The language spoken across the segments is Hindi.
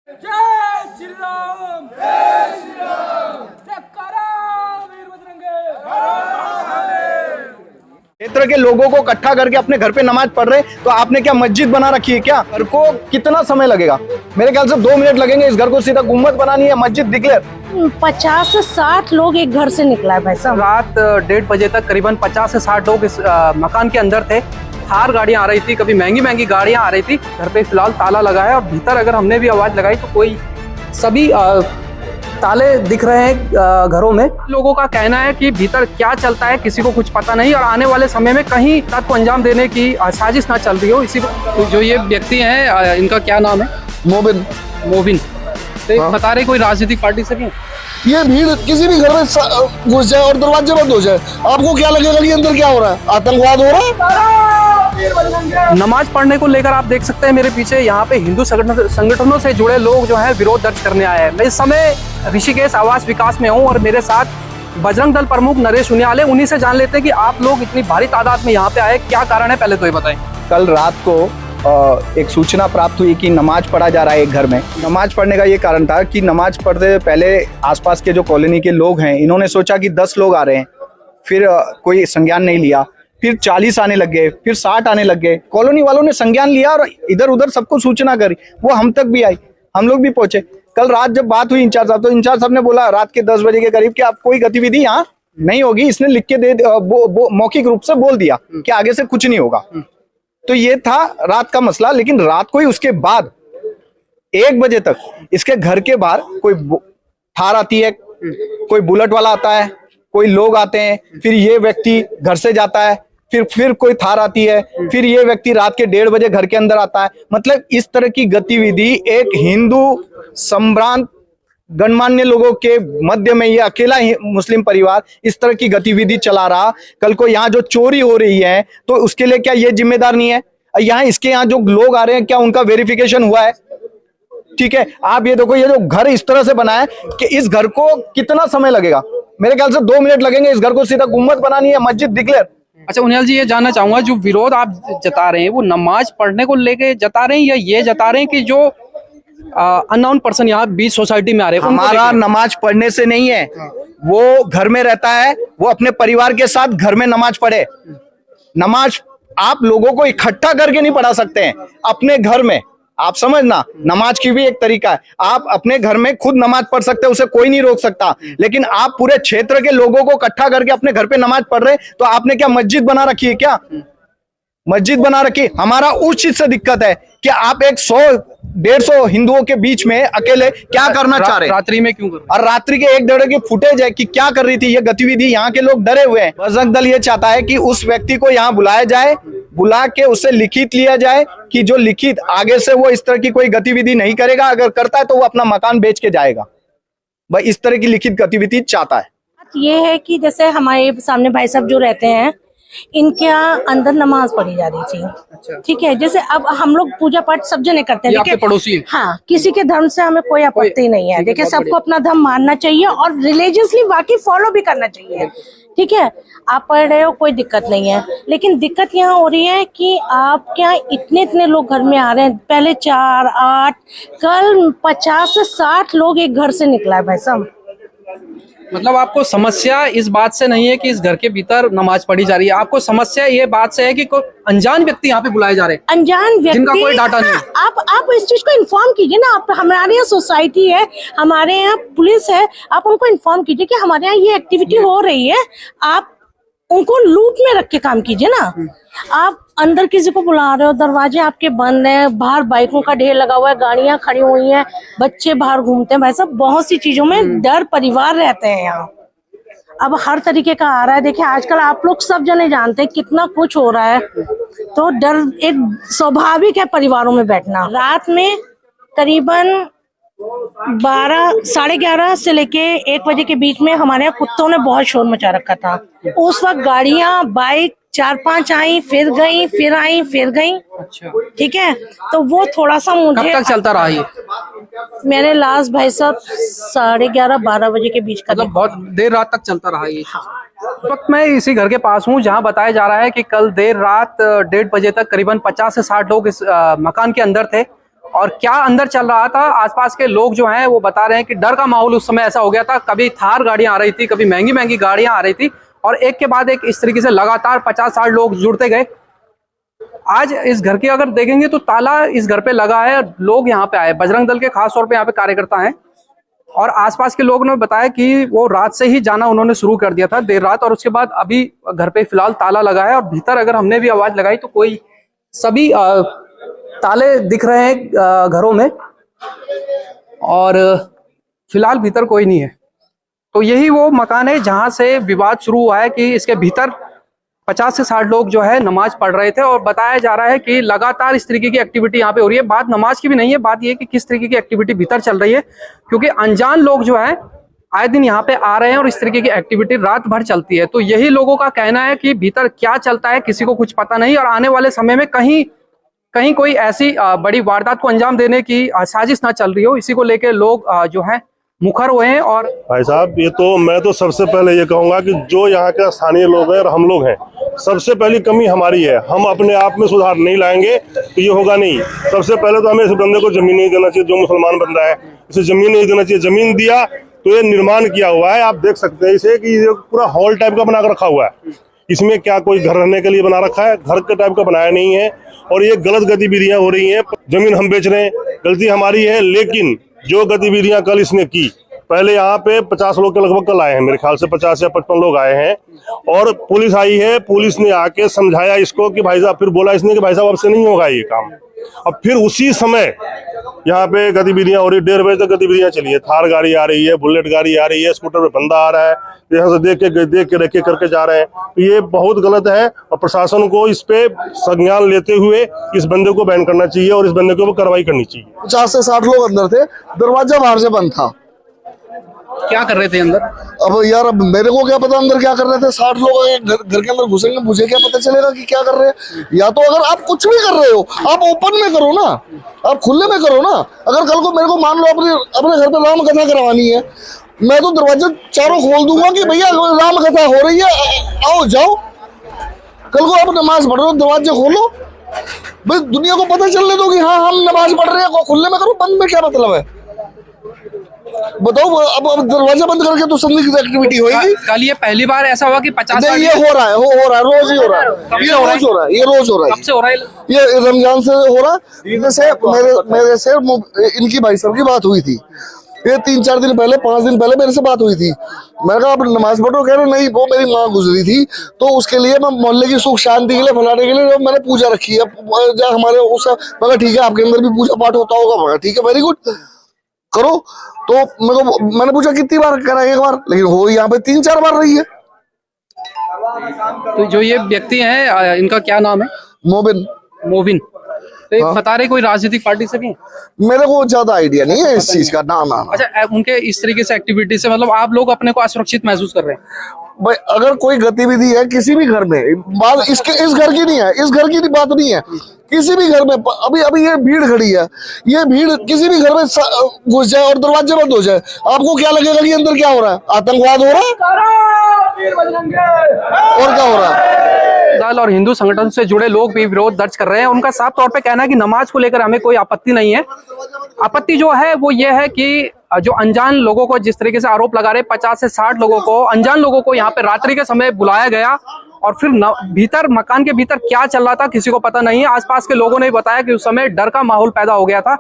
जय श्री राम, जय श्री राम, जयकारा वीर बजरंगी। क्षेत्र के लोगों को इकट्ठा करके अपने घर पे नमाज पढ़ रहे, तो आपने क्या मस्जिद बना रखी है क्या? घर को कितना समय लगेगा? मेरे ख्याल से 2 मिनट लगेंगे इस घर को सीधा गुम्बद बनानी है, मस्जिद डिक्लेयर। 50 से 60 लोग एक घर से निकला है भाई साहब। रात 1:30 बजे तक करीबन 50 से 60 लोग इस मकान के अंदर थे। थार गाड़ियां आ रही थी, कभी महंगी महंगी गाड़ियां आ रही थी। घर पे फिलहाल ताला लगा है और भीतर अगर हमने भी आवाज लगाई तो कोई सभी ताले दिख रहे हैं घरों में। लोगों का कहना है कि भीतर क्या चलता है किसी को कुछ पता नहीं और आने वाले समय में कहीं तक को अंजाम देने की साजिश ना चल रही हो। इसी को जो ये व्यक्ति हैं, इनका क्या नाम है? मोबिन। तो बता रहे कोई राजनीतिक पार्टी से भी? ये भीड़ किसी भी घर में घुस जाए और दरवाजे बंद हो जाए, आपको क्या लगेगा कि अंदर क्या हो रहा है? आतंकवाद हो रहा है। नमाज पढ़ने को लेकर आप देख सकते हैं मेरे पीछे यहाँ पे हिंदू संगठनों से जुड़े लोग जो हैं विरोध दर्ज करने आए हैं। मैं इस समय ऋषिकेश आवास विकास में हूँ और मेरे साथ बजरंग दल प्रमुख नरेश उनियाल है। उन्हीं से जान लेते हैं कि आप लोग इतनी भारी तादाद में यहाँ पे आए, क्या कारण है? पहले तो ये बताएं। कल रात को एक सूचना प्राप्त हुई कि नमाज पढ़ा जा रहा है एक घर में। नमाज पढ़ने का ये कारण था कि नमाज पढ़ते पहले आसपास के जो कॉलोनी के लोग हैं, इन्होंने सोचा कि 10 लोग आ रहे हैं, फिर कोई संज्ञान नहीं लिया, फिर 40 आने लग गए, फिर 60 आने लग गए। कॉलोनी वालों ने संज्ञान लिया और इधर उधर सबको सूचना करी, वो हम तक भी आई, हम लोग भी पहुंचे। कल रात जब बात हुई इंचार्ज साहब, तो इंचार्ज साहब ने बोला रात के 10 बजे के करीब कि आप कोई गतिविधि यहाँ नहीं होगी। इसने लिख के मौखिक रूप से बोल दिया कि आगे से कुछ नहीं होगा। तो ये था रात का मसला। लेकिन रात को ही उसके बाद 1 बजे तक इसके घर के बाहर कोई थार आती है, कोई बुलेट वाला आता है, कोई लोग आते हैं, फिर ये व्यक्ति घर से जाता है, फिर कोई थार आती है, फिर ये व्यक्ति रात के 1:30 बजे घर के अंदर आता है। मतलब इस तरह की गतिविधि एक हिंदू संभ्रांत गणमान्य लोगों के मध्य में ये अकेला ही मुस्लिम परिवार इस तरह की गतिविधि चला रहा। कल को यहाँ जो चोरी हो रही है तो उसके लिए क्या ये जिम्मेदार नहीं है? यहाँ इसके यहाँ जो लोग आ रहे हैं, क्या उनका वेरिफिकेशन हुआ है? ठीक है, आप ये देखो, ये जो घर इस तरह से बना है कि इस घर को कितना समय लगेगा? मेरे ख्याल से 2 मिनट लगेंगे इस घर को सीधा गुम्बद बनानी है, मस्जिद डिक्लेयर। अच्छा उनियाल जी, ये जानना चाहूंगा, जो विरोध आप जता रहे हैं वो नमाज पढ़ने को लेके जता रहे हैं या ये जता रहे हैं कि जो अननोन पर्सन यहाँ बीच सोसाइटी में आ रहे हैं? हमारा नमाज पढ़ने से नहीं है, वो घर में रहता है, वो अपने परिवार के साथ घर में नमाज पढ़े। नमाज आप लोगों को इकट्ठा करके नहीं पढ़ा सकते हैं अपने घर में। आप समझना, नमाज की भी एक तरीका है। आप अपने घर में खुद नमाज पढ़ सकते हैं, उसे कोई नहीं रोक सकता। लेकिन आप पूरे क्षेत्र के लोगों को इकट्ठा करके अपने घर पे नमाज पढ़ रहे, तो आपने क्या मस्जिद बना रखी है क्या? मस्जिद बना रखी। हमारा उस चीज से दिक्कत है कि आप 100-150 हिंदुओं के बीच में अकेले क्या करना चाह रहे हैं? रात्रि में क्यों कर रहे हैं? और रात्रि के 1-1.5 की फुटेज है कि क्या कर रही थी ये गतिविधि। यहाँ के लोग डरे हुए हैं। बजरंग दल ये चाहता है कि उस व्यक्ति को यहाँ बुलाया जाए, बुला के उससे लिखित लिया जाए कि जो लिखित आगे से वो इस तरह की कोई गतिविधि नहीं करेगा, अगर करता है तो वो अपना मकान बेच के जाएगा। भाई इस तरह की लिखित गतिविधि चाहता है। ये है कि जैसे हमारे सामने भाई साहब जो रहते हैं, इनके यहाँ अंदर नमाज पढ़ी जा रही थी। अच्छा। ठीक है, जैसे अब हम लोग पूजा पाठ सब जने करते हैं, आपके पड़ोसी हैं? हाँ, किसी के धर्म से हमें कोई आपत्ति नहीं है। देखिए, सबको अपना धर्म मानना चाहिए और रिलीजियसली वाकई फॉलो भी करना चाहिए। ठीक है, आप पढ़ रहे हो, कोई दिक्कत नहीं है। लेकिन दिक्कत यहाँ हो रही है कि आप क्या इतने लोग घर में आ रहे हैं। पहले 4, 8, कल 50 से 60 लोग एक घर से निकला है भाई साहब। मतलब आपको समस्या इस बात से नहीं है कि इस घर के भीतर नमाज पढ़ी जा रही है, आपको समस्या ये बात से है कि कोई अनजान व्यक्ति यहाँ पे बुलाए जा रहे हैं, अनजान व्यक्ति जिनका कोई डाटा नहीं है। आप इस चीज को इन्फॉर्म कीजिए ना। आप हमारे यहाँ सोसाइटी है, हमारे यहाँ पुलिस है, आप उनको इन्फॉर्म कीजिए कि हमारे यहाँ ये एक्टिविटी हो रही है। आप उनको लूप में रख के काम कीजिए ना। आप अंदर किसी को बुला रहे हो, दरवाजे आपके बंद हैं, बाहर बाइकों का ढेर लगा हुआ है, गाड़ियां खड़ी हुई हैं, बच्चे बाहर घूमते हैं। भाई साहब, बहुत सी चीजों में डर परिवार रहते हैं यहाँ। अब हर तरीके का आ रहा है। देखिए, आजकल आप लोग सब जने जानते हैं कितना कुछ हो रहा है, तो डर एक स्वाभाविक है परिवारों में बैठना। रात में करीबन 11 से लेके 1 बजे के बीच में हमारे यहाँ कुत्तों ने बहुत शोर मचा रखा था। उस वक्त गाड़ियां, बाइक 4-5 आई, फिर गई, फिर आई, फिर गई। अच्छा। ठीक है, तो वो थोड़ा सा मुझे कब तक चलता रहा ये? मैंने लास्ट भाई साहब 11:30-12 बजे के बीच का मतलब बहुत देर रात तक चलता रहा ये। इस वक्त मैं इसी घर के पास हूँ जहाँ बताया जा रहा है कि कल देर रात 1:30 बजे तक करीबन 50 से 60 लोग इस मकान के अंदर थे और क्या अंदर चल रहा था। आसपास के लोग जो हैं वो बता रहे हैं कि डर का माहौल उस समय ऐसा हो गया था। कभी थार गाड़ियां आ रही थी, कभी महंगी महंगी गाड़ियां आ रही थी और एक के बाद एक इस तरीके से लगातार 50-60 लोग जुड़ते गए। आज इस घर के अगर देखेंगे तो ताला इस घर पे लगा है। लोग यहाँ पे आए, बजरंग दल के खास तौर पे यहाँ पे कार्यकर्ता हैं और आसपास के लोगों ने बताया कि वो रात से ही जाना उन्होंने शुरू कर दिया था, देर रात, और उसके बाद अभी घर पे फिलहाल ताला लगा है और भीतर अगर हमने भी आवाज लगाई तो कोई सभी ताले दिख रहे हैं घरों में और फिलहाल भीतर कोई नहीं है। तो यही वो मकान है जहां से विवाद शुरू हुआ है कि इसके भीतर 50 से 60 लोग जो है नमाज पढ़ रहे थे और बताया जा रहा है कि लगातार इस तरीके की एक्टिविटी यहाँ पे हो रही है। बात नमाज की भी नहीं है, बात ये कि किस तरीके की एक्टिविटी भीतर चल रही है, क्योंकि अनजान लोग जो है आए दिन यहाँ पे आ रहे हैं और इस तरीके की एक्टिविटी रात भर चलती है। तो यही लोगों का कहना है कि भीतर क्या चलता है किसी को कुछ पता नहीं और आने वाले समय में कहीं कोई ऐसी बड़ी वारदात को अंजाम देने की साजिश ना चल रही हो, इसी को लेकर लोग जो है मुखर हुए हैं। और भाई साहब, ये तो मैं तो सबसे पहले ये कहूंगा कि जो यहाँ के स्थानीय लोग हैं और हम लोग हैं, सबसे पहली कमी हमारी है। हम अपने आप में सुधार नहीं लाएंगे तो ये होगा नहीं। सबसे पहले तो हमें इस बंदे को जमीन नहीं देना चाहिए, जो मुसलमान बंदा है इसे जमीन नहीं देना चाहिए। जमीन दिया तो ये निर्माण किया हुआ है, आप देख सकते हैं इसे कि ये पूरा हॉल टाइप का बना कर रखा हुआ है। इसमें क्या कोई घर रहने के लिए बना रखा है? घर के टाइप का बनाया नहीं है और ये गलत गतिविधियां हो रही हैं। जमीन हम बेच रहे हैं, गलती हमारी है, लेकिन जो गतिविधियां कल इसने की, पहले यहाँ पे 50 लोग के लगभग कल आए हैं, मेरे ख्याल से 50 या 55 लोग आए हैं और पुलिस आई है। पुलिस ने आके समझाया इसको कि भाई साहब, फिर बोला इसने कि भाई साहब अब से नहीं होगा ये काम। अब फिर उसी समय यहाँ पे गतिविधियां हो रही, 1:30 बजे तक गतिविधियां चली है। थार गाड़ी आ रही है, बुलेट गाड़ी आ रही है, स्कूटर पे बंदा आ रहा है, यहाँ से देख के रखे करके जा रहे हैं। ये बहुत गलत है और प्रशासन को इस पे संज्ञान लेते हुए इस बंदे को बैन करना चाहिए और इस बंदे के ऊपर कार्रवाई करनी चाहिए। 50 से 60 लोग अंदर थे, दरवाजा बाहर से बंद था। क्या कर रहे थे अंदर? अब यार, अब मेरे को क्या पता अंदर क्या कर रहे थे। 60 लोग घर के अंदर घुसेंगे, मुझे क्या पता चलेगा कि क्या कर रहे हैं। या तो अगर आप कुछ भी कर रहे हो, आप ओपन में करो ना, आप खुले में करो ना। अगर कल को मेरे को मान लो अपने घर पे राम कथा करवानी है, मैं तो दरवाजे चारों खोल दूंगा कि भैया राम कथा हो रही है, आओ जाओ। कल को आप नमाज पढ़ रहे हो, दरवाजे खोलो, भाई दुनिया को पता चलने दो कि हाँ हम नमाज पढ़ रहे हैं। खुले में करो, बंद में क्या मतलब है बताओ। अब दरवाजा बंद करके तो संदिग्ध एक्टिविटी होगी। कल ये पहली बार ऐसा हुआ कि 50 नहीं, ये हो रहा है, हो रहा है, रोज ही हो रहा है, ये रोज हो रहा है, ये रोज हो रहा है। कब से हो रहा है? ये रमजान से हो रहा है। जैसे मेरे से इनकी भाई साहब की बात हुई थी, ये 3-4 दिन पहले, 5 दिन पहले मेरे से बात हुई थी। मैंने कहा आप नमाज पढ़ो, कह रहे नहीं वो मेरी माँ गुजरी थी तो उसके लिए मैं मोहल्ले की सुख शांति के लिए फैलाने के लिए मैंने पूजा रखी है हमारे उस। मगर ठीक है, आपके अंदर भी पूजा पाठ होता होगा। मगर ठीक है, वेरी गुड, करो। तो मैंने पूछा कितनी बार करा? 1 बार, लेकिन हो यहाँ पे 3-4 बार रही है। तो जो ये व्यक्ति हैं, इनका क्या नाम है? मोबिन। तो हाँ। बता रहे कोई राजनीतिक पार्टी से भी हैं? मेरे को ज्यादा आइडिया नहीं है इस चीज का, ना। अच्छा, उनके इस तरीके से एक्टिविटी से मतलब आप लोग अपने को असुरक्षित महसूस कर रहे हैं? भाई अगर कोई गतिविधि है किसी भी घर में, बात इस घर की नहीं है, इस घर की बात नहीं है, किसी भी घर में अभी ये भीड़ खड़ी है, ये भीड़ किसी भी घर में घुस जाए और दरवाजे बंद हो जाए, आपको क्या लगेगा कि अंदर क्या हो रहा है? आतंकवाद हो रहा है और क्या हो रहा है? दल और हिंदू संगठन से जुड़े लोग भी विरोध दर्ज कर रहे हैं। उनका साफ तौर पे कहना है कि नमाज को लेकर हमें कोई आपत्ति नहीं है। आपत्ति जो है वो ये है कि जो अनजान लोगों को, जिस तरीके से आरोप लगा रहे 50 से 60 लोगों को, अनजान लोगों को यहाँ पे रात्रि के समय बुलाया गया और फिर भीतर, मकान के भीतर क्या चल रहा था किसी को पता नहीं है। आसपास के लोगों ने बताया कि उस समय डर का माहौल पैदा हो गया था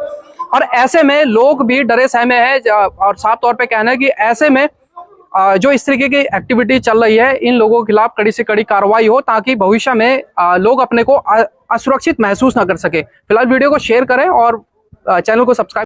और ऐसे में लोग भी डरे सहमे हैं और साफ तौर पे कहना है कि ऐसे में जो इस तरीके की एक्टिविटी चल रही है, इन लोगों के खिलाफ कड़ी से कड़ी कार्रवाई हो ताकि भविष्य में लोग अपने को असुरक्षित महसूस ना कर सके। फिलहाल वीडियो को शेयर करें और चैनल को सब्सक्राइब